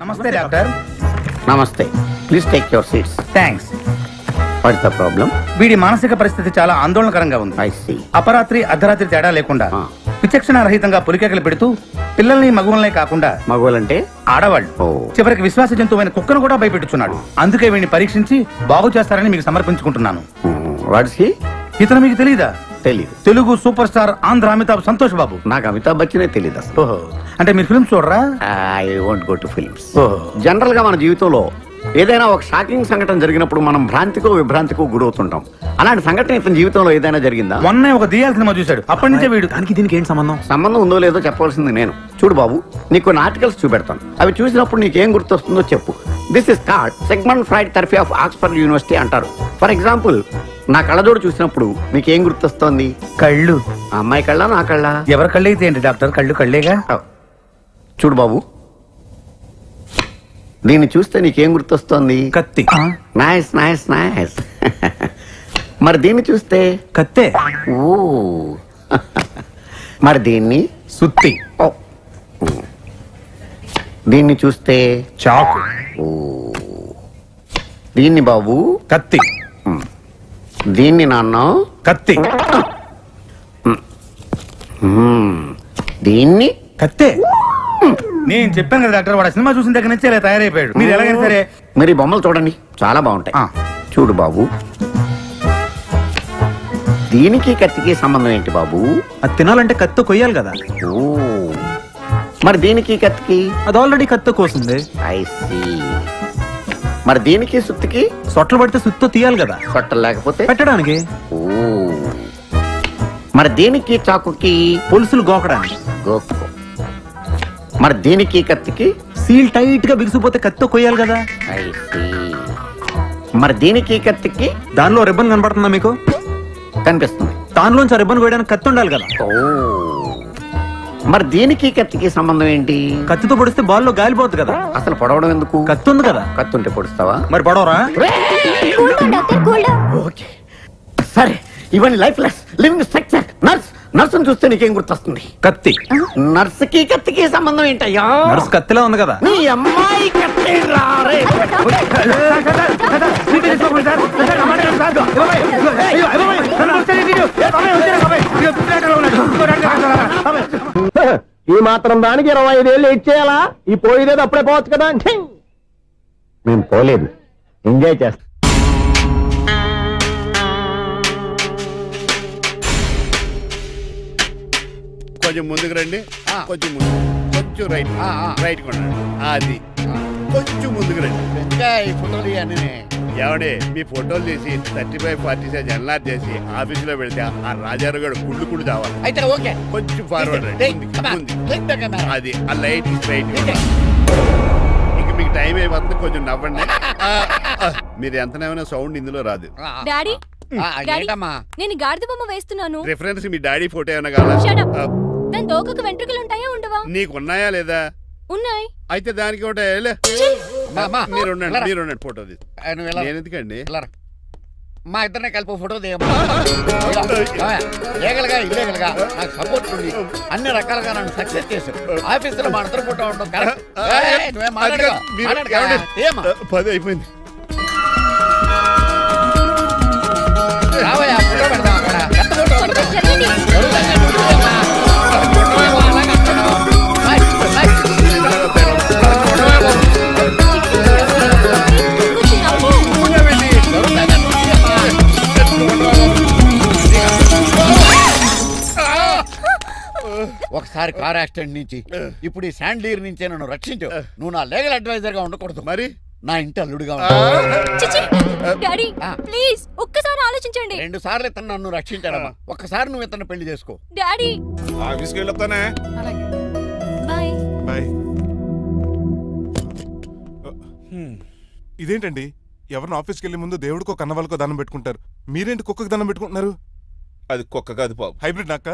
నమస్తే డాక్టర్. నమస్తే. Please take your seats. Thanks. What's the problem? వీడి మానసిక పరిస్థితి చాలా ఆందోళనకరంగా ఉంది. I see. అపరాత్రి అర్ధరాత్రి తేడా లేకుండా విచక్షణ రహితంగా పులికేకలు పెడుతూ పిల్లల్ని మగువలనే కాకుండా మగవాళ్ళంటే ఆడవాళ్ళు చివరికి విశ్వాస జంతువైన కుక్కను కూడా భయపెట్టుచున్నాడు. అందుకే వీడిని పరీక్షించి బాగు చేస్తారని మీకు సమర్పించుకుంటున్నాను. వాట్స్ హి? ఇతను మీకు తెలీదా? తెలీదు. Telugu super star Andhra Amitabh Santosh Babu. నాకు అమితాబ్ బచ్చనే తెలీదు అసలు. ఓహో, అంటే మీరు ఫిల్మ్స్ చూడరా? I won't go to films. General గా మన జీవితంలో ఏదైనా ఒక షాకింగ్ సంఘటన జరిగినప్పుడు మనం భ్రాంతికో విభ్రాంతికో గురవుతుంటాం. అలాంటి సంఘటన ఇతని జీవితంలో ఏదైనా జరిగిందా? మొన్నే ఒక దియాల సినిమా చూశాడు. అప్పటి నుంచే వీడు. దానికి దీనికి ఏంటి సంబంధం? సంబంధం ఉందో లేదో చెప్పవలసింది నేను. చూడు బాబు, నీకు కొన్ని ఆర్టికల్స్ చూపెడతాను. అవి చూసినప్పుడు నీకేం గుర్తొస్తుందో చెప్పు. This is called Sigmund Freud therapy of Oxford university అంటారు. ఫర్ ఎగ్జాంపుల్, నా కళ్ళజోడు చూసినప్పుడు మీకేం గుర్తొస్తోంది? కళ్ళు. ఆ అమ్మాయి కళ్ళ, నా కళ్ళ? ఎవరి కళ్ళు అయితే ఏంటి డాక్టర్, కళ్ళు కళ్ళేగా. చూడు బాబు, దీన్ని చూస్తే నీకేం గుర్తొస్తోంది? కత్తి. Nice nice nice. మరి దీన్ని చూస్తే? కత్తే. ఓ. మరి దీన్ని? సుత్తి. ఓ. దీన్ని చూస్తే? చాకు. ఓ. దీన్ని బాబు? కత్తి. దీన్ని నాన్న? కత్తి. దీన్ని? కత్తే. నేను చెప్పాను కదా డాక్టర్, వాడు సినిమా చూసిన దగ్గర నుంచి ఇలా తయారైపోయాడు. మీరు ఎలాగైనా సరే మరి బొమ్మలు చూడండి, చాలా బాగుంటాయి. చూడు బాబు, దీనికి కత్తికి సంబంధం ఏంటి బాబు? అది తినాలంటే కత్తి కొయ్యాలి కదా. ఓ. మరి దీనికి కత్తికి? అది ఆల్రెడీ కత్తి కోసింది. I see. మరి దీనికి సుత్తికి? సొట్లు పడితే సుత్తో తీయాలి కదా. సొట్టలు లేకపోతే పెట్టడానికి. ఓ. మరి దీనికి చాకుకి? పులుసులు గోకడానికి. గోకు. మరి దీనికి కత్తికి? సీల్ టైట్ గా బిగిసిపోతే కత్తి కొయ్యాలి కదా. I see. మరి దీనికి కత్తికి? దానిలో రిబ్బన్ కనబడుతుందా మీకు? కనిపిస్తుంది. దానిలోంచి రిబ్బన్ కొయ్యడానికి కత్తి ఉండాలి కదా. ఓ. మరి దీనికి కత్తికి సంబంధం ఏంటి? కత్తితో పొడిస్తే బాల్లో గాలిపోద్ది కదా. అసలు పొడవడం ఎందుకు? కత్తి ఉంది కదా. కత్తి ఉంటే పొడుస్తావా? మరి పొడవరా? ఓకే సరే, ఇవన్నీ లైఫ్ లెస్ లివింగ్ స్ట్రక్చర్. నర్సును చూస్తే నీకేం గుర్తొస్తుంది? కత్తి. నర్సుకి కత్తికి సంబంధం ఏంటయ్యా? నర్సు కత్తిలా ఉంది కదా. నీ అమ్మాయి కత్తి రారే. ఈ మాత్రం దానికి 25 ఏళ్ళు ఇచ్చేయాలా? ఈ పోయేదేదో అప్పుడే పోవచ్చు కదా. మేము పోలేదు, ఎంజాయ్ చేస్తాం. కొంచెం ముందుకు రండి, కొంచెం ముందు, కొంచెం రైట్, రైట్ కొనండి. అది కొంచెం ముందుకు రండి. ఇంకా ఈ ఫోటోలు ఇవన్నీ ఏమండి, మీ ఫోటోలు తీసి 35, 40 సైజ్ ఎన్లార్ చేసి ఆఫీసులో పెడితే ఆ రాజారావు గారు కుళ్ళు చావాలి. అయితే ఓకే, కొంచెం ఫార్వర్డ్ రండి. అది ఆ లైట్ స్ట్రైట్. ఇక మీకు టైం అయిపోతుంది, కొంచెం నవ్వండి. మీరు ఎంతనేమైనా సౌండ్ ఇందులో రాదు. డాడీ, నేను గాడిద బొమ్మ వేస్తున్నాను. రిఫరెన్స్ మీ డాడీ ఫోటో ఏమైనా కావాలా? దాని దోకకు వెంట్రుకలు ఉంటాయా ఉండవా? నీకు ఉన్నాయా లేదా? ఉన్నాయి. అయితే దానికి ఒకటే మీరు ఉండండి, ఫోటో నేను ఎందుకండి? మా ఇద్దరినే కలిపి ఫోటో దిగలుగా ఇల్లేగలుగా నాకు సపోర్ట్ ఉంది. అన్ని రకాలుగా నన్ను సక్సెస్ చేశారు. ఆఫీసులో మా ఇద్దరు ఫోటో ఉండడం కరెక్ట్. 10 అయిపోయింది. రావయ్యా, ఫోటో పెడదాం అక్కడ. ఒకసారి కార్ యాక్సిడెంట్ నుంచి ఇప్పుడు ఈ శాండ్లీర్ నుంచే నన్ను రక్షించావు. నువ్వు నా లీగల్ అడ్వైజర్ గా ఉండకూడదు, మరి నా ఇంటి అల్లుడుగా డాడీ ప్లీజ్ ఒక్కసారి ఆలోచించండి. 2 సార్లు ఇతను నన్ను రక్షించాడమ్మా. ఒక్కసారి నువ్వు ఇతను పెళ్లి చేసుకో. డాడీ ఆఫీస్కి వెళ్ళొస్తానే. Bye bye. ఇదేంటండి, ఎవరిని ఆఫీస్కి వెళ్ళే ముందు దేవుడికో కన్నవాళ్ళకో దండం పెట్టుకుంటారు, మీరేంటి కుక్కకి దండం పెట్టుకుంటున్నారు? అది కుక్క కాదు బాబు, హైబ్రిడ్ నక్క.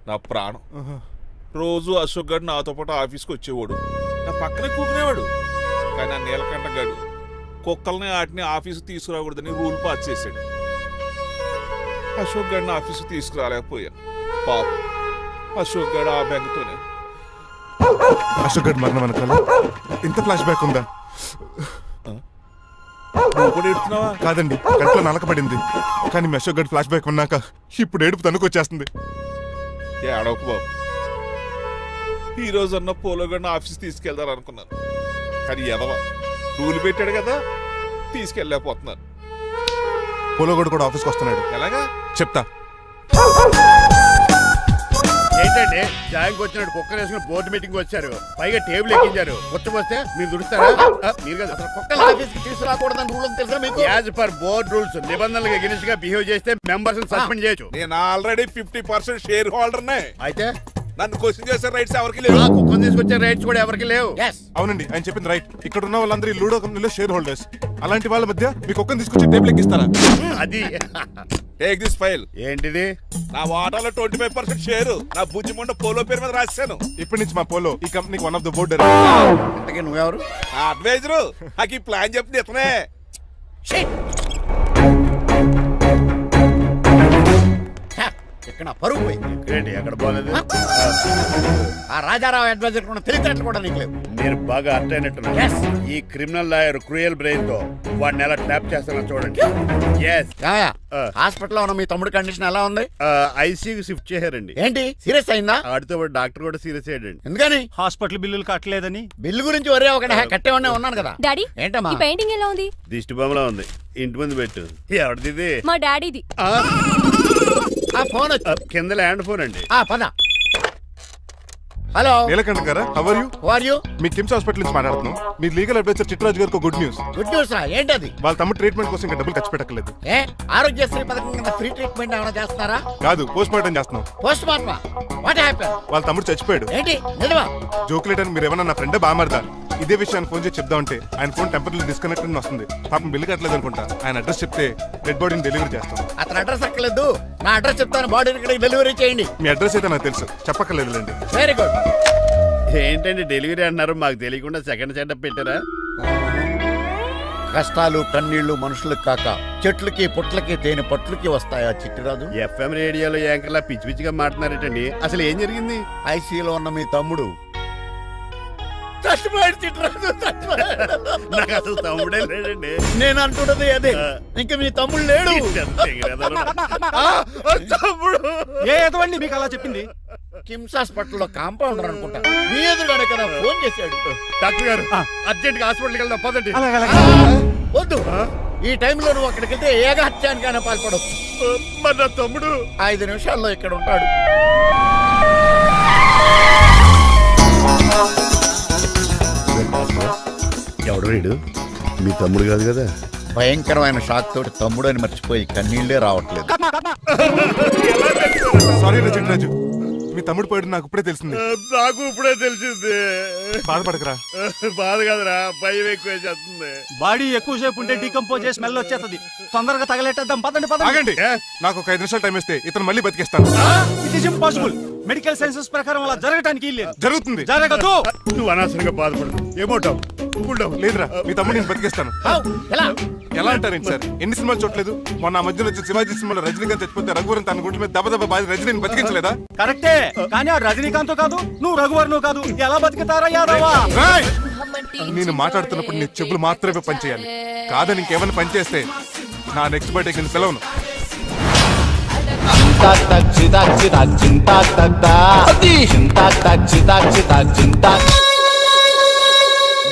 నా ప్రాణం. రోజు అశోక్ గడు నాతో పాటు ఆఫీస్కి వచ్చేవాడు, నా పక్కనే కూకునేవాడు. కానీ ఆ నీలకంఠ గడు కుక్కల్ని వాటిని ఆఫీసు తీసుకురాకూడదని రూల్ పాస్ చేశాడు. అశోక్ గడిని ఆఫీసు తీసుకురాలేకపోయా. పాప అశోక్ గడు ఆ బెంగతోనే అశోక్ గడ్ మరణం వెనకాల ఇంత ఫ్లాష్ బ్యాక్ ఉందా? కాదండి, కట్లో నలకబడింది. కానీ మీ అశోక్ గడ్ ఫ్లాష్ బ్యాక్ ఉన్నాక ఇప్పుడు ఏడుపు తనుకొచ్చేస్తుంది. ఏడవకు బాబు. ఈ రోజు అన్న పోలో గడిని ఆఫీస్ తీసుకెళ్దాం అనుకున్నాను, కానీ ఎదవ రూల్ పెట్టాడు కదా, తీసుకెళ్ళలేకపోతున్నాను. పోలో గడ్ కూడా ఆఫీస్కి వస్తున్నాడు. ఎలాగా చెప్తా. ఏంటంటే జాయింగ్ వచ్చినట్టు కుక్కర్ వేసుకుని బోర్డు మీటింగ్ వచ్చారు, పైగా టేబుల్ ఎక్కించారు. వస్తే మీరు దురుస్తారా? మీరు కదా అసలు కుక్కల ఆఫీస్కి తీసుకురాకూడదని రూల్ తెలుసా మీకు? యాజ్ పర్ బోర్డ్ రూల్స్ నిబంధనలకు ఎగనిస్ట్ గా బిహేవ్ చేస్తే మెంబర్స్ సస్పెండ్ చేయొచ్చు. నేను ఆల్రెడీ 50% షేర్ హోల్డర్నే. అయితే నన్ను క్వశ్చన్ చేసే రైట్స్ ఎవరికి లేవు. కుక్కను తీసుకొచ్చే రైట్స్ కూడా ఎవరికి లేవు. అవునండి, ఆయన చెప్పింది రైట్. ఇక్కడ ఉన్న వాళ్ళందరూ లూడో కంపెనీలో షేర్ హోల్డర్స్. అలాంటి వాళ్ళ మధ్య మీ కుక్కను తీసుకొచ్చి టేబుల్ ఎక్కిస్తారా? అది టేక్ దిస్ ఫైల్. ఏంటిది? నా వాటాలో 25% షేరు నా బుజ్జిమండ పోలో పేరు మీద రాశాను. ఇప్పటి నుంచి మా పోలో ఈ కంపెనీకి వన్ ఆఫ్ ద బోర్డర్. ఇంతకీ నువ్వెవరు? నా అడ్వైజరు. నాకు ఈ ప్లాన్ చెప్పింది ఇతనే. ఇక్కడ పరుగు పోయింది. ఎక్కడ పోలేదు. ఆ రాజారావు అడ్వైజర్ కూడా తెలియటట్లు కూడా నీకు లేవు. మీరు బాగా అర్థ అయినట్టున్నారు. ఈ క్రిమినల్ లాయర్ క్రూయల్ బ్రెయిన్ తో వాడిని ఎలా ట్యాప్ చేస్తానో చూడండి. హాస్పిటల్ లో ఉన్న మీ తమ్ముడు కండిషన్ ఎలా ఉంది? ఐసీయూకి షిఫ్ట్ చేశారండి. ఏంటి సీరియస్ అయిందా? ఆడితో డాక్టర్ కూడా సీరియస్ అయ్యాడండి. ఎందుకని? హాస్పిటల్ బిల్లులు కట్టలేదని. బిల్లు గురించి ఒరే ఒకటి కట్టేవాడినే ఉన్నాను కదా. డాడీ ఏంటమ్మా ఈ పెయింటింగ్ ఎలా ఉంది? దిష్టి బొమ్మలా ఉంది. ఇంటి ముందు పెట్టు. ఎవరిది? మా డాడీది. ఫోన్ కింద ల్యాండ్ ఫోన్ అండి. పద. హలో నీలకంఠ గారా, how are you? How are you? మీ కిమ్స్ హాస్పిటల్ నుంచి మాట్లాడుతున్నాం. మీ లీగల్ అడ్వైజర్ చిట్రాజు గారికి గుడ్ న్యూస్. గుడ్ న్యూస్ రా? ఏంటది? వాళ్ళ తమ్ముడు ట్రీట్మెంట్ కోసం ఇంకా డబ్బులు ఖర్చు పెట్టలేదు. ఆరోగ్యశ్రీ పథకం కింద ఫ్రీ ట్రీట్మెంట్ ఏమైనా చేస్తున్నారా? కాదు, పోస్ట్ మార్టం చేస్తున్నాం. పోస్ట్ మార్టమా? What happen? వాళ్ళ తమ్ముడు చచ్చిపోయాడు. ఏంటి నిజమా? జోకులేట్ అని మీరు ఏమన్నా నా ఫ్రెండ్ బామర్దా? ఇదే విషయాన్ని ఫోన్ చేసి చెప్దామంటే ఆయన ఫోన్ టెంపరీ డిస్కనెక్ట్ అని వస్తుంది. పాపం బిల్లు కట్టలేదు అనుకుంటా. ఆయన అడ్రస్ చెప్తే డెడ్ బాడీని డెలివరీ చేస్తాం. అతను అడ్రస్ అక్కర్లేదు, నా అడ్రస్ చెప్తాను, బాడీని ఇక్కడ డెలివరీ చేయండి. మీ అడ్రస్ అయితే నాకు తెలుసు, చెప్పక్కర్లేదులేండి. Very good. ఏంటండి డెలివరీ అన్నారు, మాకు తెలియకుండా సెకండ్ సెటప్ పెట్టారా? కష్టాలు కన్నీళ్లు మనుషులకు కాక చెట్లకి పుట్లకి తేనె పట్లకి వస్తాయా చిట్టిరాజు? ఎఫ్ఎం రేడియోలో యాంకర్లా పిచ్చి పిచ్చిగా మాట్లాడారేటండి. అసలు ఏం జరిగింది? ఐసీయూలో ఉన్న మీ తమ్ముడు నాకు అసలు తమ్ముడే లేడండి. నేను అంటున్నది అదే, ఇంకా మీ తమ్ముడు లేడు. తమ్ముడు ఏదండి మీకు అలా చెప్పింది? కిమ్స్ హాస్పిటల్లో కాంపౌండర్ అనుకుంటా, మీ ఎదురుగానే కదా ఫోన్ చేశాడు. డాక్టర్ గారు అర్జెంట్ గా హాస్పిటల్కి వెళ్దాం పదండి. వద్దు, ఈ టైంలో నువ్వు అక్కడికి వెళ్తే ఏకహత్యానికైనా పాల్పడవచ్చు. మరి నా తమ్ముడు 5 నిమిషాల్లో ఇక్కడ ఉంటాడు. ఎవడు వీడు? మీ తమ్ముడు కాదు కదా? భయంకరమైన షాక్ తోటి తమ్ముడు అని మర్చిపోయి కన్నీళ్లే రావట్లేదు. సారీ చిట్రాజు, మీ తమ్ముడు పోయాడు నాకు ఇప్పుడే తెలిసింది. నాకు ఇప్పుడే తెలిసింది. బాధపడకరా. బాధ కాదురా, భయం ఎక్కువ చేస్తుంది. బాడీ ఎక్కువసేపు ఉంటే డీకంపోజ్ చేసి స్మెల్ వచ్చేస్తుంది. తొందరగా తగలెట్టేద్దాం, పదండి పదండి. ఆగండి, నాకు ఒక 5 నిమిషాలు టైం ఇస్తే ఇతను మళ్ళీ బతికేస్తాను. It is impossible. Medical sciences ప్రకారం అలా జరగటానికి లేదు. జరుగుతుంది. జరగదు. నువ్వు అనవసరంగా బాధపడదు. ఏమోటావు? లేదురా, మీ తమ్ముడు నేను బతికేస్తాను. ఎలా అంటారేంటి సార్? ఎన్ని సినిమాలు చూడలేదు? మొన్న మధ్యలో వచ్చి శివాజీ సినిమాలో రజనీకాంత్ చచ్చిపోతే రఘువరన్ తన గుండె మీద దెబ్బ బాధ రజనీని బతికించలేదా? కరెక్టే, కానీ ఆ రజనీకాంత్ కాదు, నువ్వు రఘువర్ను కాదు. ఎలా బతికితారా యాదవా? నేను మాట్లాడుతున్నప్పుడు నీ చెప్పులు మాత్రమే పనిచేయాలి. కాదని ఇంకేమైనా పనిచేస్తే నా నెక్స్ట్ బర్త్డేకి నేను పిలవను.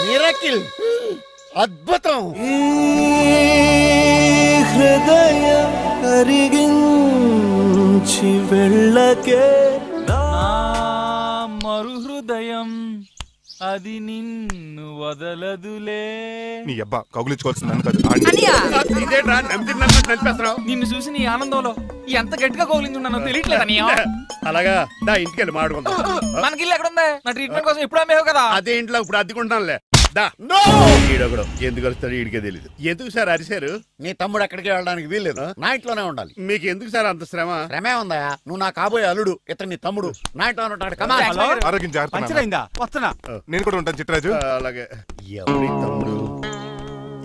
మిరకిల్, అద్భుతం. హృదయం కరిగించి వెళ్ళకే మరు హృదయం అది నిన్ను వదలదులే. నీ అబ్బా కౌగులించుకోవాల్సిందని కాదు. నిన్ను చూసి నీ ఆనందంలో ఎంత గట్టిగా కౌగులించున్నానో తెలియట్లేదు. అలాగా దా ఇంటికి వెళ్ళి మాడుకుందాం. మనకి ఇల్లు ఎక్కడ ఉంది? నా ట్రీట్మెంట్ కోసం ఇప్పుడు అమ్మేవు కదా. అదే ఇంట్లో ఇప్పుడు అద్దెకుంటానులే. ఈడొకడు ఎందుకు వస్తాడు ఈడికే తెలియదు. ఎందుకు సార్ అరిశారు? నీ తమ్ముడు ఎక్కడికి వెళ్ళడానికి వీల్లేదు, నా ఇంట్లోనే ఉండాలి. మీకు ఎందుకు సార్ అంత శ్రమ? శ్రమే ఉందా? నువ్వు నా కాబోయే అల్లుడు, ఇతను నీ తమ్ముడు, నా ఇంట్లో ఉంటాడు. ఆరోగ్యం జాగ్రత్త. వస్తున్నా. నేను కూడా ఉంటాను చిట్రాజు. అలాగే. ఎవరి తమ్ముడు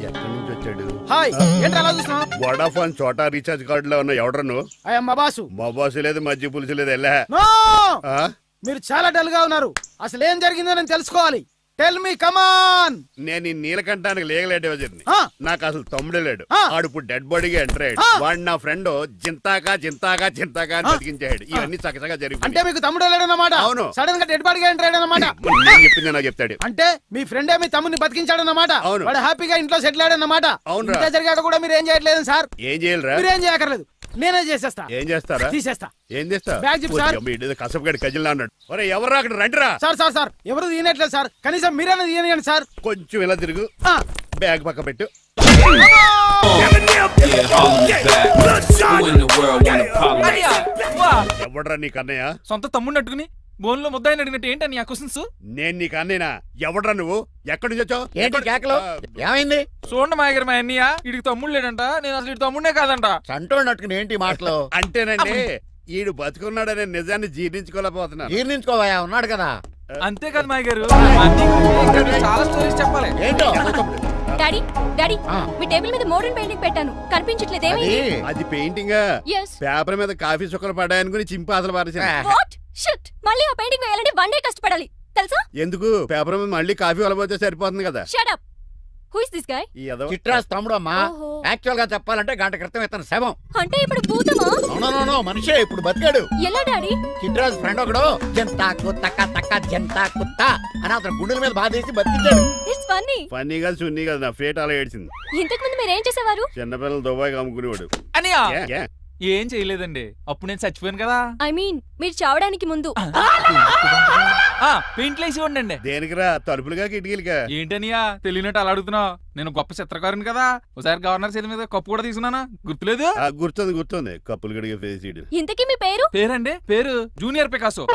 ఎక్కడి నుంచి వచ్చాడు? హాయ్, ఏంటి అలా చూస్తున్నావు? వడాఫోన్ చోటా రీఛార్జ్ కార్డు లో ఉన్న ఎవడరా నువ్వు? మా బాసు. మా బాసు లేదు, మజ్జి పులుసు లేదు. వెళ్ళా మీరు చాలా డల్ గా ఉన్నారు. అసలు ఏం జరిగిందో నేను తెలుసుకోవాలి. టెల్ మీ కమాన్. నేను ఈ నీలకంఠానికి లీగల్ అడ్వైజర్ని. నాకు అసలు తమ్ముడే లేడు. ఆడు ఇప్పుడు డెడ్ బాడీగా ఎంటర్ అయ్యాడు. వాడు నా ఫ్రెండ్ జింతాగా అని బతికించాడు. ఇవన్నీ చక్కగా జరిగింది. అంటే మీకు తమ్ముడే లేడన్నమాట? అవును. సడన్ గా డెడ్ బాడీగా ఎంటర్ అయ్యాడన్నమాట. నేను చెప్పింది నాకు చెప్తాడు. అంటే మీ ఫ్రెండే మీ తమ్ముని బతికించాడన్నమాట. అవును. వాడు హ్యాపీగా ఇంట్లో సెటిల్ అయ్యాడన్నమాట. అవును. ఇంత జరిగాక కూడా మీరు ఏం చేయట్లేదు సార్? ఏం చేయాలరా? మీరేం చేయక్కర్లేదు, నేనే చేసేస్తా. ఏం చేస్తారా? తీసేస్తా. ఏం చేస్తా? Bag zip sir. కసపగడి కజిల్లా అన్నాడు. ఒరే ఎవరు అక్కడ రండిరా. సార్ ఎవరు తీయనట్లేదు సార్. కనీసం మీరైనా తీయనియండి సార్. కొంచెం ఇలా తిరుగు. బ్యాగ్ పక్క పెట్టు. ఎవడ్రా నీకు అన్నయ్య? సొంత తమ్ముడిని అట్టుకుని బోన్లో ముద్దాయిని అడిగినట్టు ఏంటని ఆ క్వశ్చన్స్? నేను నీకు అన్నయ్యనా? ఎవడ్రా నువ్వు? ఎక్కడి నుంచి వచ్చావు? ఏంటి కేకలు? ఏమైంది? చూడండి మా దగ్గర మా అన్నయ్య ఇడికి తమ్ముడు లేడంట. నేను అసలు ఇటు తమ్ముడే కాదంట. సంటోడు అట్టుకుని ఏంటి మాటలు? అంటేనండి ఈడు బతుకున్నాడనే నిజాన్ని జీర్ణించుకోలేకపోతున్నా. జీర్ణించుకోవా, ఉన్నాడు కదా. అంతేకాదు మా గారు, చాలా స్టోరీస్ చెప్పాలి. ఏంటో డాడీ మీ టేబుల్ మీద మోడర్న్ పెయింటింగ్ పెట్టాను, కనిపించట్లేదు. అది పెయింటింగ్. పేపర్ మీద కాఫీ చుక్కలు పడ్డాయనుకుని చింపి అసలు పారేసాను. మళ్ళీ ఆ పెయింటింగ్ వేయాలంటే 1 డే కష్టపడాలి తెలుసా? ఎందుకు? పేపర్ మీద మళ్ళీ కాఫీ వలపోతే సరిపోతుంది కదా. Shut up. Who is this guy? Chitraj తమ్ముడు అమ్మా. యాక్చువల్ గా చెప్పాలంటే గంట క్రితం ఇతను శవం. అంటే ఇప్పుడు భూతమా? నో మనిషే ఇప్పుడు బతికాడు. ఎలా డాడీ? చిట్రాజ్ ఫ్రెండ్ ఒకడు జంతా కుత్త జంతా కుత్త అని అతను గుండెల మీద బాధేసి బతికించాడు. It's funny. ఫన్నీ కాదు, సున్నీ కాదు. నా ఫేట్ అలా ఏడ్చింది. ఇంతకు ముందు మీరు ఏం చేసేవారు? చిన్నపిల్లలు దుబాయ్ అమ్ముకునేవాడు. అనియా ఏం చేయలేదండి. అప్పుడు నేను చచ్చిపోయాను కదా. ఐ మీన్ మీరు చావడానికి ముందు. పెయింట్లు వేసి ఉండండి. దేనికిరా? తలుపులుగా కిటికీలుగా? ఏంటనియా తెలియనట్టు అలా అడుగుతున్నావు? నేను గొప్ప చిత్రకారుని కదా. ఒకసారి గవర్నర్ చేతి మీద కప్పు కూడా తీసుకున్నానా? గుర్తులేదు? గుర్తుంది. కప్పులు గడిగే ఫేస్. ఇంతకీ మీ పేరు? పేరండి పేరు జూనియర్ పికాసో.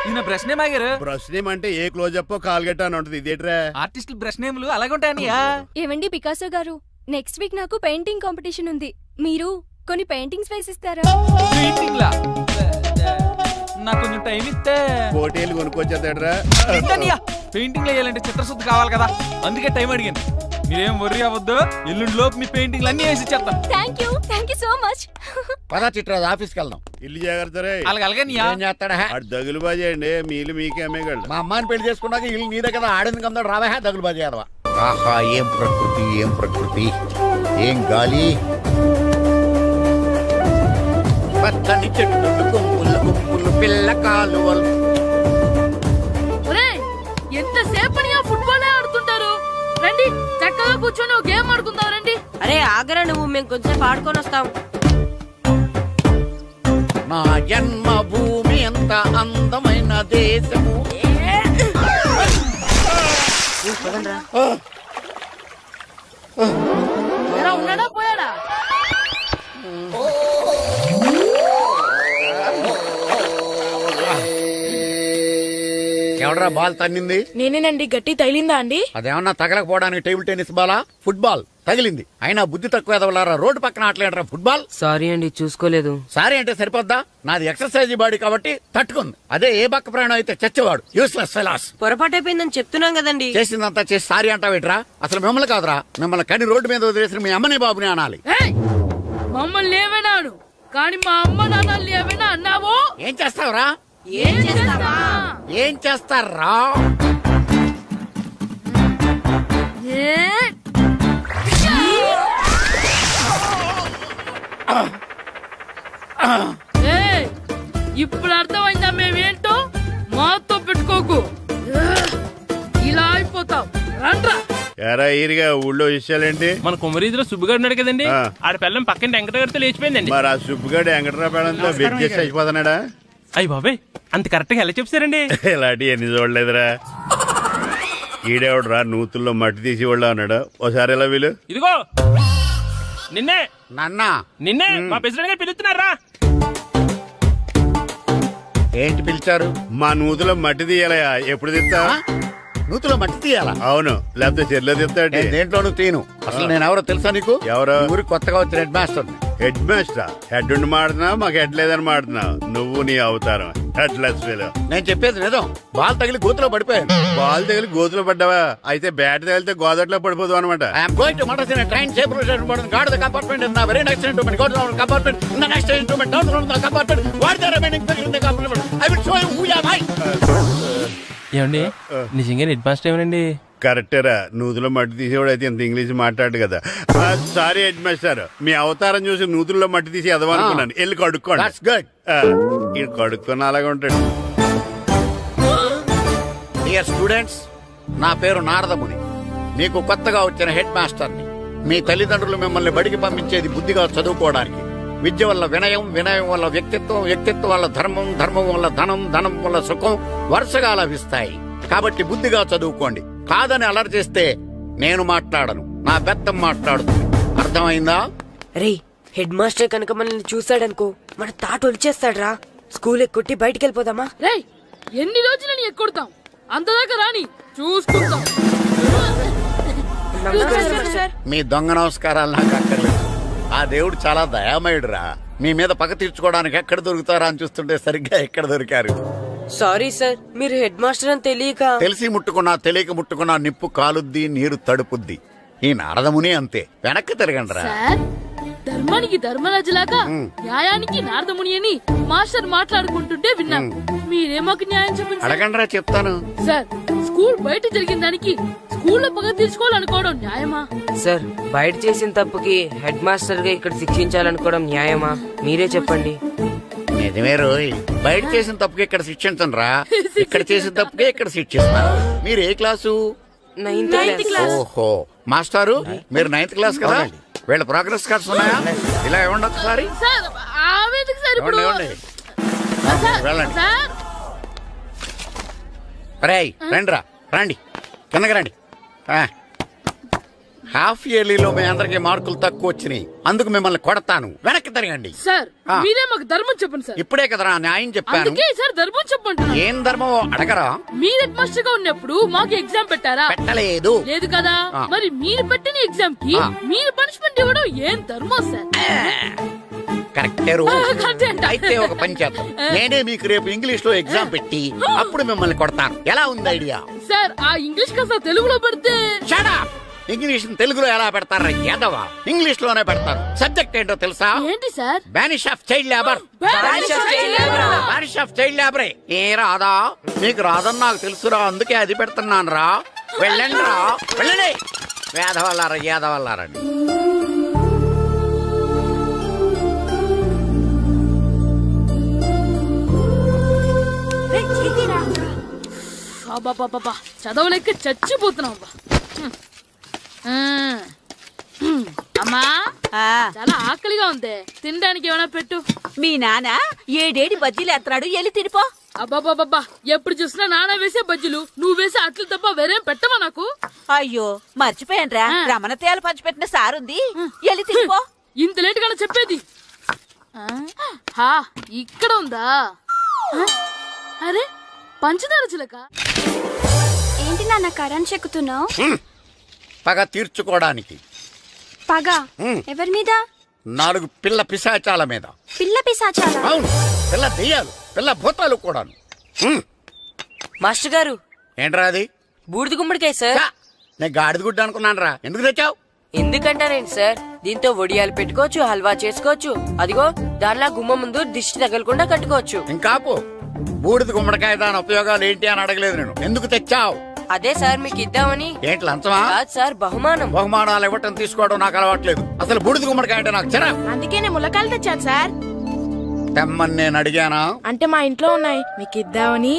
ఈయన బ్రష్ నేమ్ అయ్యారు. బ్రష్ నేమ్ అంటే ఏ క్లోజప్ కాల్గెట్ అని ఉంటుంది. ఇదేట్రా? ఆర్టిస్టులు బ్రష్ నేమ్లు అలాగే ఉంటాయనియా. ఏమండి పికాసో గారు, నెక్స్ట్ వీక్ నాకు పెయింటింగ్ కాంపిటీషన్ ఉంది. మీరు కొన్ని పెయింటింగ్స్ వేసిస్తారా? పెయింటింగ్లా? నాకు కొంచెం టైం ఇస్తే పోటీలు కొనుక్కొచ్చేస్తాడ్రా. పెయింటింగ్ వేయాలంటే చిత్రశుద్ధి కావాలి కదా, అందుకే టైం అడిగాను. మీరేం వర్రీ అవ్వద్దు, ఎల్లుండి లోపు మీ పెయింటింగ్లు అన్ని వేసి ఇచ్చేస్తాను. Thank you so much. పదా చిట్రాజ్ ఆఫీస్కి వెళ్దాం. ఇల్లు జాగ్రత్త. అలాగే ఏం చేస్తాడా? దగులు బాజీ అండి. మీ ఇల్లు మీకే అమ్మేగాళ్ళు. మా అమ్మాయిని పెళ్లి చేసుకున్నాక ఇల్లు నీదే కదా. ఆడింది కదా రావా దగులు బాజీ అదవా. ఆహా ఏం ప్రకృతి ఏం గాలి. పచ్చని చెట్లు గుంపులు పిల్ల కాలువలు. ఎంతసేపని ఫుట్బాల్ ఆడుతుంటారు? రండి చక్కగా కూర్చొని ఒక గేమ్ ఆడుకుందాం రండి. అరే ఆగరా నువ్వు, మేము కొంచెం ఆడుకొని వస్తాం. నా జన్మభూమి ఎంత అందమైన దేశము. ఉన్నాడా పోయాడా? ఎవడరా బాల్ తన్నింది? నేనేనండి. గట్టి తగిలిందా అండి? అదేమన్నా తగలకపోవడానికి టేబుల్ టెన్నిస్ బాలా? ఫుట్బాల్ తగిలింది. అయినా బుద్ధి తక్కువ ఎదవలారా రోడ్డు పక్కన ఆటలేడరా ఫుట్బాల్. సారీ అండి చూసుకోలేదు. సారీ అంటే సరిపోద్దా? నాది ఎక్సర్సైజ్ బాడీ కాబట్టి తట్టుకుంది. అదే ఏ బక్క ప్రాణం అయితే చచ్చేవాడు. Useless fellas. పొరపాటు అయిపోయిందని చెప్తున్నాం కదండి. చేసిందంతా చేసి సారీ అంటావేట్రా? అసలు మిమ్మల్ని కాదురా, మిమ్మల్ని కని రోడ్డు మీద వదిలేసిన మీ అమ్మని బాబుని అనాలి. మమ్మల్ని ఏమైనాడు కానీ మా అమ్మ నాన్నల్ని ఏమైనా అన్నావో? ఏం చేస్తావురా? ఏం చేస్తారా? ఇప్పుడు అర్థమైందా మేమేంటో? మాతో పెట్టుకోకు, ఇలా అయిపోతావు. రండ్రా. ఎరా ఈరిగా ఊళ్ళో విషయాలేంటి? మన కుమరీధిలో సుబ్బుగాడు ఉన్నాడు కదండి, ఆడ పిల్లం పక్కన వెంకటగారితో లేచిపోయిందండి. మరి ఆ సుబ్బుగాడు వెంకటరావు పిల్లంతో వెయిట్ చేసి అయిపోతున్నాడా? అయ్యి బాబాయ్ అంత కరెక్ట్ గా ఎలా చెప్తారండి? ఇలాంటి ఎన్ని చూడలేదురా. ఈడేవడరా నూతుల్లో మట్టి తీసి వాళ్ళు అన్నాడు. ఒకసారి ఎలా వీలు? ఇదిగో నిన్నే నిన్నే మా ప్రెసిడెంట్ గారు పిలుస్తున్నారా? ఏంటి పిలిచారు? మా నూతులో మట్టి తీయాలయా. ఎప్పుడు తీస్తా? నూతులో మట్టి తీయాలా? అవును, లేకపోతే చెర్లో తీస్తాడు. దేంట్లోనూ తీను. అసలు నేను ఎవరో తెలుసా నీకు? ఎవరో? ఊరికి కొత్తగా వచ్చిన head master. Head master head ఉండి మాడుతున్నావు, మాకు హెడ్ లేదని మాడుతున్నావు. నువ్వు నీ అవతారం హెడ్ లెస్ ఫెలో. నేను చెప్పేది నిజం. బాల్ తగిలి గోతులో పడిపోయాను. బాల్ తగిలి గోతులో పడ్డావా? అయితే బ్యాట్ తగిలితే గోదట్లో పడిపోదు అనమాట. I'm going to Madras in train safe guard the compartment in very next instrument go to compartment in the next instrument down the compartment what the remaining thing in the compartment I will show you who you are. ఏమండి నిజంగా head master ఏమనండి? కరెక్టేరా, నూతులో మట్టి తీసేవాడు అయితే ఇంత English మాట్లాడు కదా. Sorry head master, మీ అవతారం చూసి నూతుల్లో మట్టి తీసి ఎదవనుకున్నాను. వెళ్ళి కడుక్కోండి. ఇది కడుక్కొని అలాగే ఉంటాడు. డియర్ స్టూడెంట్స్, నా పేరు నారదముని. మీకు కొత్తగా వచ్చిన హెడ్ మాస్టర్ని. మీ తల్లిదండ్రులు మిమ్మల్ని బడికి పంపించేది బుద్ధిగా చదువుకోవడానికి. విద్య వల్ల వినయం, వినయం వల్ల వ్యక్తిత్వం, వ్యక్తిత్వం వల్ల ధర్మం, ధర్మం వల్ల ధనం, ధనం వల్ల సుఖం వరుసగా లభిస్తాయి. కాబట్టి బుద్ధిగా చదువుకోండి. కాదని అలర్ చేస్తే నేను మాట్లాడను, నా బెత్తం మాట్లాడుతుంది. అర్థమైందా? రే, హెడ్ మాస్టర్ కనుక మనల్ని చూసాడనుకో మన తాట వచ్చేస్తాడ్రా. స్కూల్ ఎక్కొట్టి బయటికి వెళ్ళిపోదామా? రే, ఎన్ని రోజులని ఎక్కొడతాం? అంతదాకా రాని చూసుకుంటాం. మీ దొంగ నమస్కారాలు నాకు అక్కర్లేదు. ఆ దేవుడు చాలా దయామయుడురా. మీ మీద పగ తీర్చుకోవడానికి ఎక్కడ దొరుకుతారా అని చూస్తుంటే సరిగ్గా ఎక్కడ దొరికారు. సారీ సార్, మీరు హెడ్ మాస్టర్ అని తెలియక. తెలిసి ముట్టుకున్నా తెలియక ముట్టుకున్నా నిప్పు కాలుద్ది, నీరు తడుపుద్ది. ఈ నారదముని అంతే. వెనక్కి తిరగండి రా. ధర్మానికి ధర్మరాజులాగా న్యాయానికి నారదముని అని మాస్టర్ మాట్లాడుకుంటుంటే విన్నాం. మీరేమాకు న్యాయం చెప్పండి. అడగండి రా, చెప్తాను. సార్, స్కూల్ బయట జరిగిన దానికి స్కూల్లో పగ తీర్చుకోవాలనుకోవడం న్యాయమా? సార్, బయట చేసిన తప్పుకి హెడ్ మాస్టర్ గా ఇక్కడ శిక్షించాలనుకోవడం న్యాయమా? మీరే చెప్పండి. నిజమే రోయ్, బయట చేసిన తప్పుకి ఇక్కడ శిక్షించను రా. ఇక్కడ చేసిన తప్పుకే ఇక్కడ శిక్షిస్తున్నారు. మీరు ఏ క్లాసు? 9th class. ఓహో, మాస్టారు మీరు 9th క్లాస్ కదా? వీళ్ళ ప్రోగ్రెస్ కార్డ్స్ ఉన్నాయా? ఇలా ఇవ్వండి ఒకసారి. వెళ్ళండి. రేయ్, రండి రా, రండి, కిందకి రండి. హాఫ్ ఇయర్లీలో మీ అందరికి మార్కులు తక్కువ వచ్చినాయి, అందుకు మిమ్మల్ని కొడతాను. వెనక్కి తిరగండి. సార్, మీరే మాకు ధర్మం చెప్పండి సార్. ఇప్పుడే కదరా న్యాయం చెప్పాను. సార్, ధర్మం చెప్పండి. ఏం ధర్మం అడగరా? మీరు హెడ్ మాస్టర్ గా ఉన్నప్పుడు మాకు ఎగ్జామ్ పెట్టారా? పెట్టలేదు. లేదు కదా? మరి మీరు పెట్టిన ఎగ్జామ్ కి మీరు పనిష్మెంట్ ఇవ్వడం ఏం ధర్మం సార్? కరెక్టే. అయితే ఒక పని చేద్దాం, నేనే మీకు రేపు ఇంగ్లీష్ లో ఎగ్జామ్ పెట్టి అప్పుడు మిమ్మల్ని కొడతాను. ఎలా ఉంది ఐడియా? సార్, ఆ ఇంగ్లీష్ కాస్త తెలుగులో పెడితే. ఇంగ్లీష్ తెలుగులో ఎలా పెడతారా యాదవా? ఇంగ్లీష్ లోనే పెడతారు. సబ్జెక్ట్ ఏంటో తెలుసా? ఏంటి sir? Banish of child labour. Banish of child లేబరే. ఏ రాదా? మీకు రాదని నాకు తెలుసురా, అందుకే అది పెడుతున్నాను రా. వెళ్ళండి రా, వెళ్ళండి. వేదవల్లారా, యాదవల్లారండి. చదవలేక చచ్చిపోతున్నాం. అమ్మా, చాలా ఆకలిగా ఉంది, తినడానికి ఏమైనా పెట్టు. మీ నాన్న ఏడేడి బజ్జీలు ఎత్తాడు, వెళ్ళి తినిపో. అబ్బాబాబా, ఎప్పుడు చూసినా నాన్న వేసే బజ్జీలు, నువ్వు వేసే అట్లు తప్ప వేరేం పెట్టవా నాకు? అయ్యో, మర్చిపోయానురా, రమణ తేలు పంచిపెట్టిన సారుంది, వెళ్ళి తినిపో. ఇంత లేట్ గా చెప్పేది. ఇక్కడ ఉందా? అరే, పంచదార చిలక. ఏంటి నాన్న కరెంట్ చెక్కుతున్నావు? పగ తీర్చుకోవడానికి. పగ ఎవరి మీద? 4 పిల్ల పిశాచాల మీద. పిల్ల పిశాచాల? అవును, పిల్ల దెయ్యాలు, పిల్ల భూతాలు కూడా. మాస్టర్ గారు, ఏంట్రా అది? బూడిద గుమ్మడికాయ సార్. నేను గాడిద గుడ్డ అనుకున్నాను రా. ఎందుకు తెచ్చావు? ఎందుకంటారేంటి సార్, దీంతో వడియాలు పెట్టుకోవచ్చు, హల్వా చేసుకోవచ్చు. అదిగో దానిలా గుమ్మ ముందు దిష్టి తగలకుండా కట్టుకోవచ్చు. ఇంకాపు, బూడిద గుమ్మడికాయ దాని ఉపయోగాలు ఏంటి అని అడగలేదు నేను. ఎందుకు తెచ్చావు? అదే సార్ మీకు ఇద్దామని. ఏంటి లంచమా? కాదు సార్, బహుమానం. బహుమానాలు ఇవ్వటం తీసుకోవడం నాకు అలవాట్లేదు. అసలు బూడిద గుమ్మడికాయ అంటే నాకు చిరా. అందుకే నేను ములకాయలు తెచ్చాను సార్. తెమ్మని నేను అడిగానా? అంటే మా ఇంట్లో ఉన్నాయి, మీకు ఇద్దామని.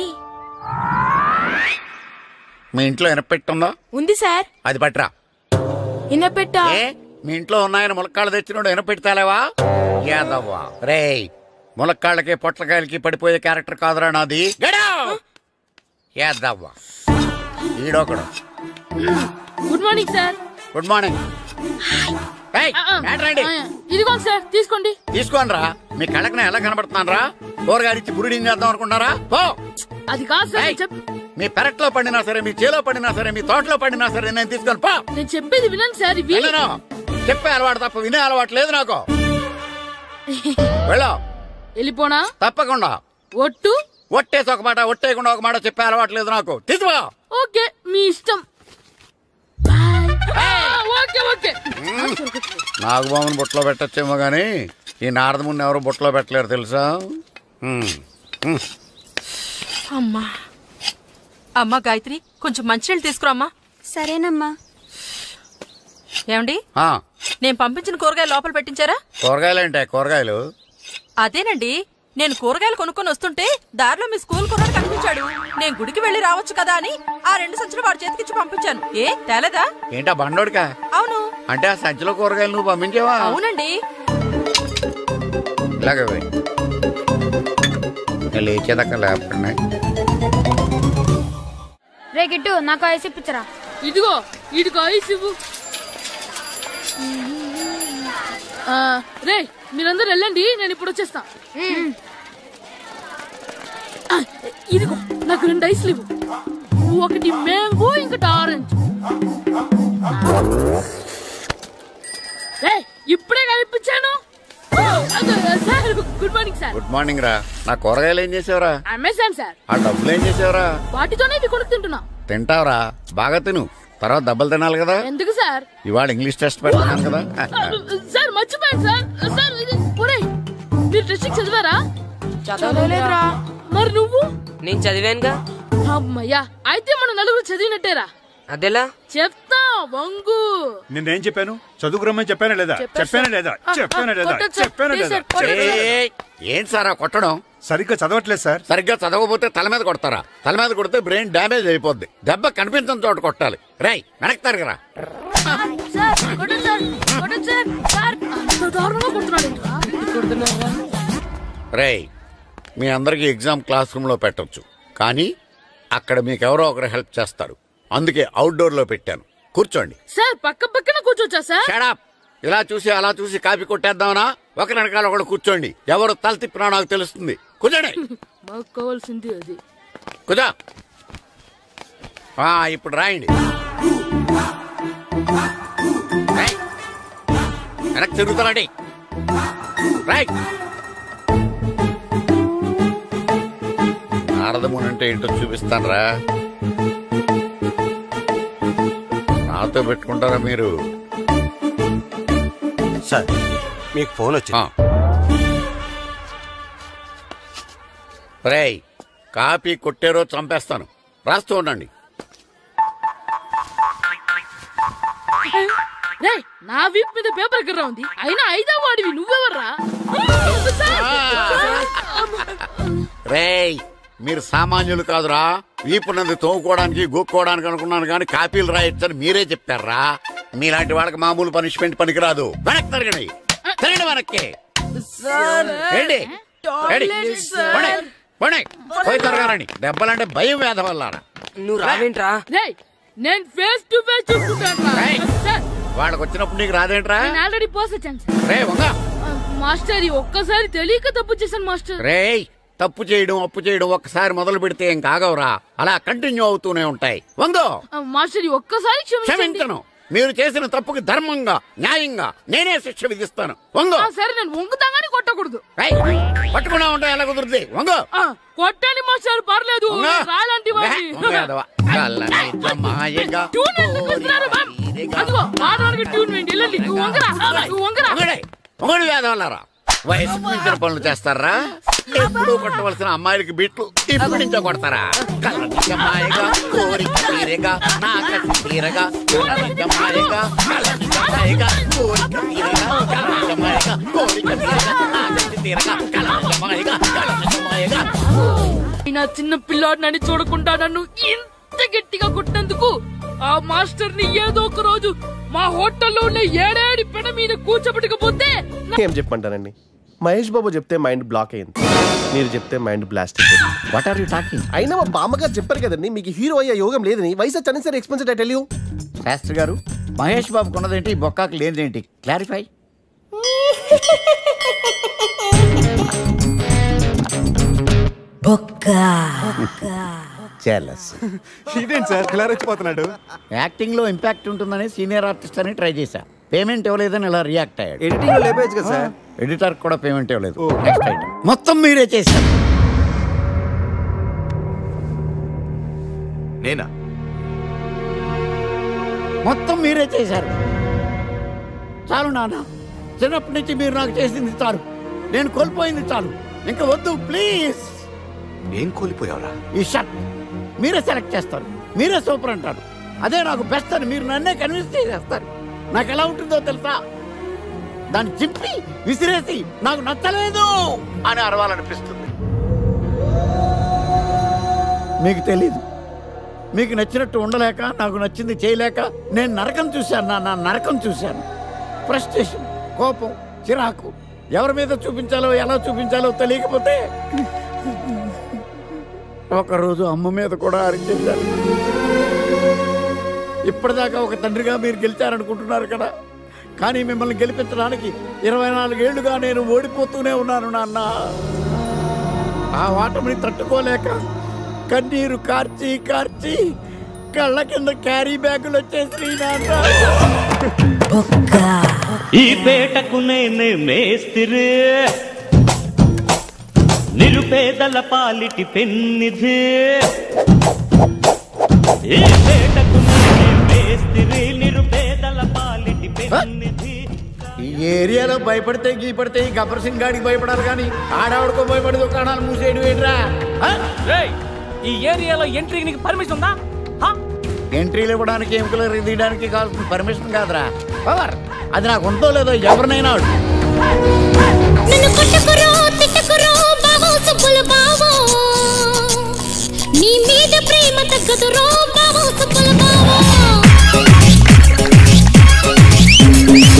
మీ ఇంట్లో ఎనపెట్టుందా? ఉంది సార్. అది పట్రా. ఇనపెట్టా? మీ ఇంట్లో ఉన్నాయని ములక్కాళ్ళు తెచ్చినోడు ఎనపెట్టాలేవా? యాదవ్వా రేయ్, ములక్కాళ్ళకి పొట్లకాయలకి పడిపోయే క్యారెక్టర్ కాదురా నాది. యాదవ్వా ఈడొకడు. Good morning sir. Good morning. ఇదిగోండి సార్, తీసుకోండి. తీసుకోండి రా. మీ కళ్ళకి ఎలా కనబడుతున్నాను రా? కూరగాయలిచ్చి బురుడి చేద్దాం అనుకుంటారా? అది కాదు సార్. మీ పెరట్లో పండినా సరే, మీ చేలో పండినా సరే, మీ తోటలో పండినా సరే నేను తీసుకొని పో. నేను చెప్పేది వినండి సార్. చెప్పే అలవాటు తప్ప వినే అలవాటు లేదు నాకు. వెళ్ళో. వెళ్ళిపోనా? తప్పకుండా. ఒట్టు? ఒట్టేసి ఒక మాట, ఒట్టేయకుండా ఒక మాట చెప్పే అలవాట్లేదు నాకు. తీసుకో. ఓకే, మీ ఇష్టం. Okay okay. నాగబాబుని బుట్టలో పెట్టచ్చేమో గానీ ఈ నారదముని ఎవరు బుట్టలో పెట్టలేరు తెలుసా? అమ్మా అమ్మా గాయత్రి, కొంచెం మంచినీళ్ళు తీసుకురామ్మా. సరేనమ్మా. ఏమండి, నేను పంపించిన కూరగాయలు లోపల పెట్టించారా? కూరగాయలేంటే? కూరగాయలు అదేనండి, నేను కూరగాయలు కొనుక్కొని వస్తుంటే దారిలో మీ స్కూల్ కుర్రాడు కనిపించాడు. నేను గుడికి వెళ్లి రావచ్చు కదా అని ఆ 2 సంచులు వాడి చేతికిచ్చి పంపించాను. ఏ తేలేదా? ఏంటా బండోడికా? అవును. అంటే ఆ సంచిలో కూరగాయలు నువ్వు పంపించావా? అవునండి. ఇలాగే లేచేదాకా లేపండి. రే గిట్టు, నాకు ఐస్ ఇప్పించరా. ఇదిగో ఇదిగో ఐస్ ఇవ్వు. రే మీరందరూ వెళ్ళండి, నేను ఇప్పుడు వచ్చేస్తా. ఇదిగో నాకు 2 ఐస్లు ఇవ్వు. ఒకటి మ్యాంగో, ఇంకటి ఆరెంజ్. ఇప్పుడే కనిపించాను. Sir good morning sir. Good morning రా. నా కూరగాయలు ఏం చేసావురా? Amazon sir. ఆ డబ్బులు ఏం చేసావురా? వాటితోనే ఇవి కొనుక్కు తింటున్నా. తింటావురా, బాగా తిను. తర్వాత దెబ్బలు తినాలి కదా. ఎందుకు సార్? ఇవాళ ఇంగ్లీష్ టెస్ట్ పెడతాను కదా. సార్ మర్చిపోయాను సార్. సార్ మీరు టెస్టింగ్ చదివారా? చదవలేదురా. మరి నువ్వు? నేను చదివానుగా. అమ్మయ్యా, అయితే మనం నలుగురు చదివినట్టేరా. అదెలా? చెప్తా వంగు. నిన్నేం చెప్పాను? చదువుకురమ్మని చెప్పానా లేదా? చెప్పానా లేదా? ఏంటి సార్ కొట్టడం? సరిగ్గా చదవట్లేదు సార్. సరిగ్గా చదవకపోతే తల మీద కొడతారా? తల మీద కొడితే బ్రెయిన్ డ్యామేజ్ అయిపోద్ది. దెబ్బ కనిపించిన చోట కొట్టాలి. రై వెనక్కి తరగరా. రై మీ అందరికి ఎగ్జామ్ క్లాస్ రూమ్ లో పెట్టొచ్చు, కానీ అక్కడ మీకెవరో ఒకరు హెల్ప్ చేస్తారు. అందుకే అవుట్డోర్ లో పెట్టాను. కూర్చోండి. సార్ పక్క పక్కన కూర్చోచ్చా సార్? షట్ ఇలా చూసి అలా చూసి కాపీ కొట్టేద్దామనా? ఒకరి వెనకాల ఒకడు కూర్చోండి. ఎవరు తల తిప్పినా నాకు తెలుస్తుంది. కూర్చోండి. మాకు కావాల్సింది అది. కూర్చో. ఇప్పుడు రాయండి. వెనక్కి తిరుగుతారండి. రాయ్. నారదముని అంటే ఏంటో చూపిస్తాను రా. నాతో పెట్టుకుంటారా మీరు? సార్ మీకు ఫోన్ వచ్చింది. రేయ్ కాపీ కొట్టారో చంపేస్తాను. రాస్తూ ఉండండి. నా వీప్ మీద పేపర్ కర్ర ఉంది, అయినా 5వ వాడివి నువ్వెవర్రా? రేయ్ మీరు సామాన్యులు కాదురా. వీపున్నది తోముకోవడానికి గోక్కోవడానికి అనుకున్నాను, కానీ కాపీలు రాయొచ్చని మీరే చెప్పారా. మీలాంటి వాళ్ళకి మామూలు పనిష్మెంట్ పనికిరాదు. వెనక్కి తిరగండి. తిరగండి వెనక్కి. పోయి తిరగారండి. దెబ్బలంటే భయం వేద వల్ల. నువ్వు రావేంట్రా? నేను ఫేస్ టు ఫేస్ చూసుకుంటాను. వాళ్ళకి వచ్చినప్పుడు నీకు రాదేంట్రా? ఆల్రెడీ పోస్ వచ్చాను మాస్టర్. ఒక్కసారి తెలియక తప్పు చేశాను మాస్టర్. రేయ్ తప్పు చేయడం అప్పు చేయడం ఒక్కసారి మొదలు పెడితే ఏం కాగవరా, అలా కంటిన్యూ అవుతూనే ఉంటాయి. వందో మాస్టర్ ఒక్కసారి క్షమించను. మీరు చేసిన తప్పుకి ధర్మంగా న్యాయంగా నేనే శిక్ష విధిస్తాను. వంగో. సరే నేను వంగుతాగానే కొట్టకూడదు. పట్టుకున్నా ఉంటా ఎలా కుదురుతుంది? వంగో. కొట్టండి మాస్టర్ పర్లేదు. రాలాంటి వేదవల్లారా వయసు మించిన పనులు చేస్తారా? ఎప్పుడు కొట్టవలసిన అమ్మాయిలకి బిట్లు ఇప్పుడు నుంచో కొడతారా? కళ్ళనిజమాయగా కోరిక తీరగా నాకసి తీరగా కళ్ళనిజమాయగా కళ్ళనిజమాయగా కోరిక తీరగా కళ్ళనిజమాయగా కోరిక తీరగా నాకసి తీరగా కళ్ళనిజమాయగా కళ్ళనిజమాయగా. నా చిన్న పిల్లాడినని చూడకుండా నన్ను ఇంత గట్టిగా కొట్టినందుకు ఆ మాస్టర్ ని ఏదో ఒక రోజు మా హోటల్లో ఉన్న 7 పెడ మీద కూర్చోబెట్టకపోతే ఏం చెప్పంటానండి? మహేష్ బాబు చెప్తే మైండ్ బ్లాక్ అయింది, మీరు చెప్తే మైండ్ బ్లాస్ట్ అయిపోయింది. What are you talking? అయినా మా బామ్మగారు చెప్పారు కదండి మీకు హీరో అయ్యే యోగం లేదని. వయసు సరే expensive I tell you. Shastri garu Mahesh Babu కొన్నదేంటి, బొక్కాకి లేనిదేంటి? క్లారిఫై. ఇదేంటి సార్ ఇలా రెచ్చిపోతున్నాడు? యాక్టింగ్ లో ఇంపాక్ట్ ఉంటుందని సీనియర్ ఆర్టిస్ట్ అని ట్రై చేశా. పేమెంట్ ఇవ్వలేదని ఇలా రియాక్ట్ అయ్యాడు. ఎడిటింగ్ లేపేయచ్చు కదా సార్. ఎడిటర్ కూడా పేమెంట్ ఇవ్వలేదు. నెక్స్ట్ ఐటమ్ మొత్తం మీరే చేశారు. నేనా? మొత్తం మీరే చేశారు. చాలు నాన్న, చిన్నప్పటి నుంచి మీరు నాకు చేసింది చాలు, నేను కోల్పోయింది చాలు, ఇంకా వద్దు ప్లీజ్. ఏం కోల్పోయావురా? ఈ షర్ట్ మీరే సెలెక్ట్ చేస్తారు, మీరే సూపర్ అంటారు, అదే నాకు బెస్ట్ అని మీరు నన్నే కన్విన్స్ చేసేస్తారు. నాకు ఎలా ఉంటుందో తెలుసా? దాన్ని చింపి విసిరేసి నాకు నచ్చలేదు అని అరవాలనిపిస్తుంది. మీకు తెలీదు, మీకు నచ్చినట్టు ఉండలేక, నాకు నచ్చింది చేయలేక నేను నరకం చూశాను. నా నరకం చూశాను. ఫ్రస్ట్రేషన్, కోపం, చిరాకు, ఎవరి మీద చూపించాలో ఎలా చూపించాలో తెలియకపోతే ఒకరోజు అమ్మ మీద కూడా అరిచేశాను. ఇప్పటిదాకా ఒక తండ్రిగా మీరు గెలిచారనుకుంటున్నారు కదా, కానీ మిమ్మల్ని గెలిపించడానికి 24 ఏళ్లుగా నేను ఓడిపోతూనే ఉన్నాను నాన్న. ఆ ఓటమిని తట్టుకోలేక కన్నీరు కార్చి కార్చి కళ్ళ కింద క్యారీ బ్యాగులు వచ్చేసి నాన్న. ఈ పేటకు నేనే మేస్తిరి, నిరుపేదల పాలిటి పెన్నిధి. ఈ పేటకు నేనే మేస్తిరి, నిరుపేదల పాలిటి పెన్నిధి. ఈ ఏరియాలో భయపడితే గీపడితే ఈ గబ్బర్ సింగ్ గాడికి భయపడాలి, కానీ ఆడవాడికో భయపడి దుకాణాలు మూసేయడం ఏంట్రా? ఈ ఏరియాలో ఎంట్రీకి నీకు పర్మిషన్ ఉందా? ఎంట్రీలు ఇవ్వడానికి, ఎముకలు తీయడానికి కావాల్సిన పర్మిషన్ కాదురా, పవర్. అది నాకు ఉందో లేదో ఎవరినైనా నీ మీద ప్రేమ తగ్గదు రో బావో సుబ్బుల బావో.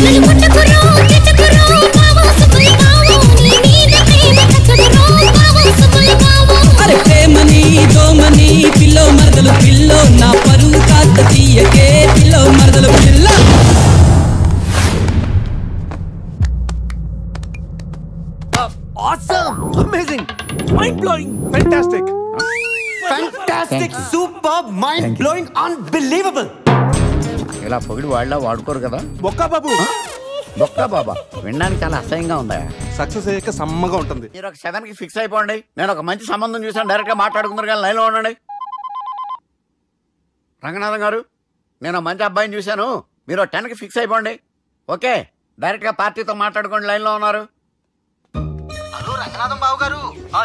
నన్ను కొట్టకురో తిట్టకురో బావో సుబ్బుల బావో. నీ మీద ప్రేమ తగ్గదు రో బావో సుబ్బుల బావో. అరే ప్రేమని దోమని పిల్లో మరదలు పిల్లో, నా పరువు కాస్త తీయకే పిల్లో మరదలు పిల్ల. Awesome! Amazing! Mind-blowing! Fantastic! Fantastic! Superb! Mind-blowing! Unbelievable! ఇలా పొగిడి వాళ్ళ వాడుకోరు కదా. బొక్కా బాబు, బొక్కా బాబా వినడానికి చాలా అసహ్యంగా ఉందా? సక్సెస్ అయ్యాక సమ్మగా ఉంటుంది. మీరు ఒక 7కి ఫిక్స్ అయిపోండి. నేను ఒక మంచి సంబంధం చూసాను, డైరెక్ట్ గా మాట్లాడుకుందరు కానీ లైన్లో ఉండండి. రంగనాథం గారు, నేను మంచి అబ్బాయిని చూశాను, మీరు 10కి ఫిక్స్ అయిపోండి. ఓకే, డైరెక్ట్ గా పార్టీతో మాట్లాడుకోండి, లైన్లో ఉన్నారు. హలో రంగనాథం బాబు గారు.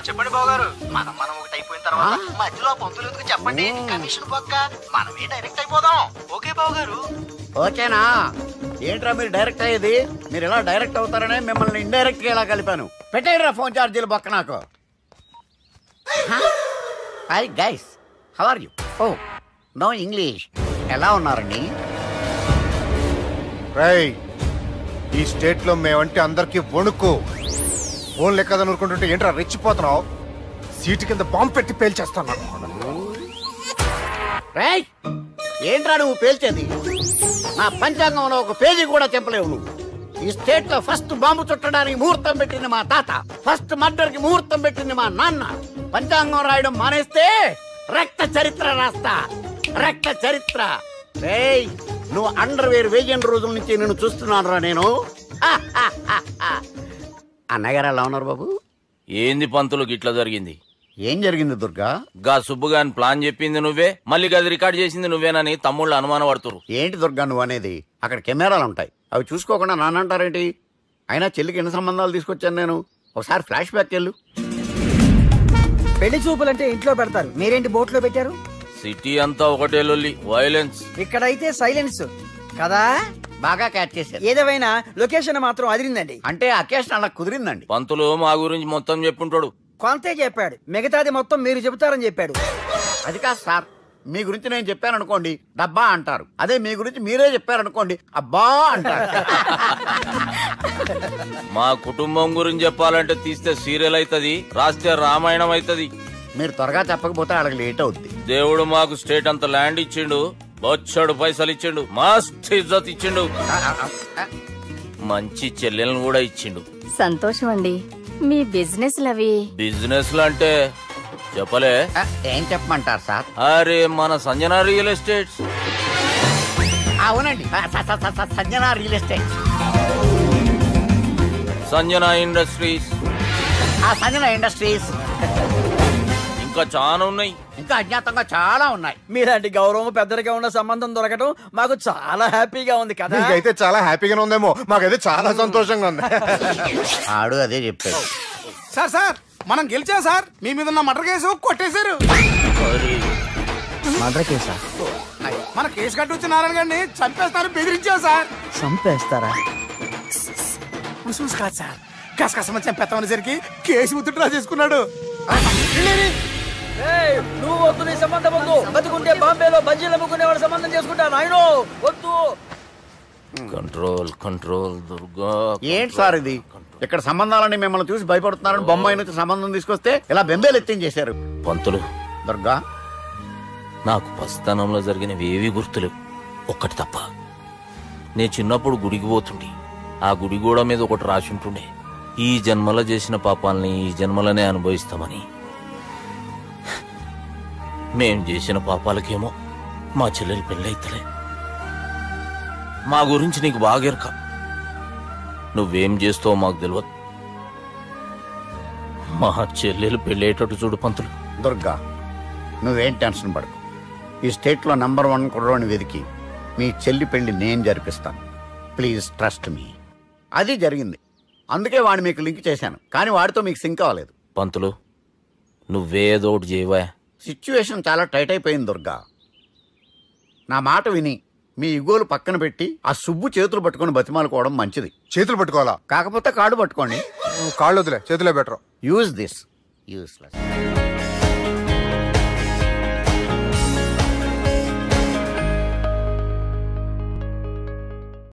చెప్పండి బాబు గారు. మనం ఒకటి అయిపోయిన తర్వాత మధ్యలో పంతులు ఎందుకు చెప్పండి, కమిషన్ పక్క మనమే డైరెక్ట్ అయిపోదాం. ఓకే బాబు గారు. ఓకేనా? ఏంట్రా మీరు డైరెక్ట్ అయ్యేది? మీరు ఇలా డైరెక్ట్ అవుతారనే మిమ్మల్ని ఇండైరెక్ట్ గా ఇలా కలిపాను. పెట్టేయరా ఫోన్ ఛార్జీలు బొక్క నాకు. Hi guys, how are you? Oh no English. ఎలా ఉన్నారండి? ఈ స్టేట్ లో మేమంటే అందరికి వణుకు. ఫోన్ లెక్క అనుకుంటుంటే ఏంట్రా రెచ్చిపోతున్నావు? సీటు కింద బాంబు పెట్టి పేల్చేస్తాను. ఏంట్రా నువ్వు పేల్చేది? నా పంచాంగంలో ఒక పేజీ కూడా చెప్పలేవు నువ్వు. ఈ స్టేట్ లో ఫస్ట్ బాంబు చుట్టడానికి ముహూర్తం పెట్టింది మా తాత, ఫస్ట్ మర్డర్ కి ముహూర్తం పెట్టింది మా నాన్న. పంచాంగం రాయడం మానేస్తే రక్త చరిత్ర రాస్తా, రక్త చరిత్ర. నువ్వు అండర్ వేర్ వేయని రోజుల నుంచి నేను చూస్తున్నాను రా నేను. అన్నగారు ఎలా ఉన్నారు బాబు? ఏంది పంతులు గిట్లా జరిగింది? ఏం జరిగింది దుర్గా? గా సుబ్బుగాని ప్లాన్ చెప్పింది నువ్వే, మళ్ళీ గది రికార్డ్ చేసింది నువ్వేనని తమ్ముళ్ళు అనుమానం పడుతురు. ఏంటి దుర్గా నువ్వు అనేది? అక్కడ కెమెరాలు ఉంటాయి, అవి చూసుకోకుండా నానంటారేంటి? అయినా చెల్లికి ఎన్ని సంబంధాలు తీసుకొచ్చాను నేను. ఒకసారి ఫ్లాష్ బ్యాక్ వెళ్ళు. పెళ్లి చూపులంటే ఇంట్లో పెడతారు, మీరేంటి బోట్లో పెట్టారు? సిటీ అంతా ఒకటే లొల్లి, వైలెన్స్. ఇక్కడైతే సైలెన్స్ కదా. బాగా క్యాచ్ చేశారు. ఏదేమైనా లొకేషన్ మాత్రం అదిరిందండి. అంటే అకేషన్ అలా కుదిరిందండి. పంతులు మా గురించి మొత్తం చెప్పుంటాడు. కొంతే చెప్పాడు, మిగతాది మొత్తం మీరు చెబుతారని చెప్పాడు. అది కాదు సార్, మీ గురించి నేను చెప్పాను అనుకోండి డబ్బా అంటారు, అదే మీ గురించి మీరే చెప్పారనుకోండి అబ్బా అంటారు. మా కుటుంబం గురించి చెప్పాలంటే తీస్తే సీరియల్ అవుతుంది, రాస్తే రామాయణం అవుతుంది. మీరు త్వరగా చెప్పకపోతే అడగ లేట్ అవుద్ది. దేవుడు మాకు స్టేట్ అంత ల్యాండ్ ఇచ్చిండు, బొచ్చడు పైసలు ఇచ్చిండు, మస్త్ ఇజ్జత్ ఇచ్చిండు, మంచి చెల్లెలను కూడా ఇచ్చిండు. సంతోషం అండి. మీ బిజినెస్ లవి బిజినెస్ లు అంటే చెప్పలే. ఏం చెప్పమంటారు సార్? అరే మన సంజన రియల్ ఎస్టేట్స్. అవునండి, Sanjana real estate. Sanjana industries. Sanjana industries. ఇంకా చాలా ఉన్నాయి, ఇంకా అజ్ఞాతంగా చాలా ఉన్నాయి. మీలాంటి గౌరవం పెద్దరిగా ఉన్న సంబంధం దొరకడం మాకు చాలా హ్యాపీగా ఉంది కదా. మీకైతే చాలా హ్యాపీగానే ఉందేమో, మాకైతే చాలా సంతోషంగా ఉంది. ఆడు అదే చెప్పాడు. సార్ మనం గెలిచాం సార్. మీ మీద ఉన్న మర్డర్ కేసు కొట్టేశారు. మర్డర్ కేసా? మన కేసు కట్టి వచ్చి నారాయణ గారిని చంపేస్తారని బెదిరించాం సార్. చంపేస్తారా? చూసి కాదు సార్, కసకసమని చంపేస్తామనేసరికి కేసు ముద్దు డ్రా చేసుకున్నాడు. నువ్వు వద్దు, నీ సంబంధం వద్దు. బతుకుంటే బాంబేలో బజ్జీలు అమ్ముకునే వాడు సంబంధం చేసుకుంటా నాయనో, వద్దు. Control control Durga. ఏంటి సార్ ఇది? ఇక్కడ సంబంధాలని మిమ్మల్ని చూసి భయపడుతున్నారని బొమ్మాయి నుంచి సంబంధం తీసుకొస్తే ఇలా బెంబేలు ఎత్తించేశారు. పంతులు, దుర్గా, నాకు పసితనంలో జరిగినవి ఏవి గుర్తులేవు, ఒక్కటి తప్ప. నేను చిన్నప్పుడు గుడికి పోతుండే, ఆ గుడి గోడ మీద ఒకటి రాసి ఉంటుండే, ఈ జన్మలో చేసిన పాపాలని ఈ జన్మలనే అనుభవిస్తామని. మేం చేసిన పాపాలకేమో మా చెల్లెలు పెళ్ళైతలే. మా గురించి నీకు బాగెరక, నువ్వేం చేస్తావో మాకు తెలియదు. మా చెల్లెలు పెళ్ళేటట్టు చూడు పంతులు. దుర్గా, నువ్వేం టెన్షన్ పడకు. ఈ స్టేట్లో నంబర్ 1 కుర్రోని వెతికి మీ చెల్లి పెళ్లి నేను జరిపిస్తాను. Please trust me. అది జరిగింది, అందుకే వాడిని మీకు లింక్ చేశాను, కానీ వాడితో మీకు సింక్ అవ్వలేదు. పంతులు, నువ్వేదో ఒకటి చేయవా. సిచ్యువేషన్ చాలా టైట్ అయిపోయింది దుర్గా. నా మాట విని మీ ఇగోలు పక్కన పెట్టి ఆ సుబ్బు చేతులు పట్టుకొని బతిమాలుకోవడం మంచిది. చేతులు పట్టుకోవాలా? కాకపోతే కాళ్ళు పట్టుకోండి. కాళ్ళు వదిలే, చేతులే బెటర్. Use this useless.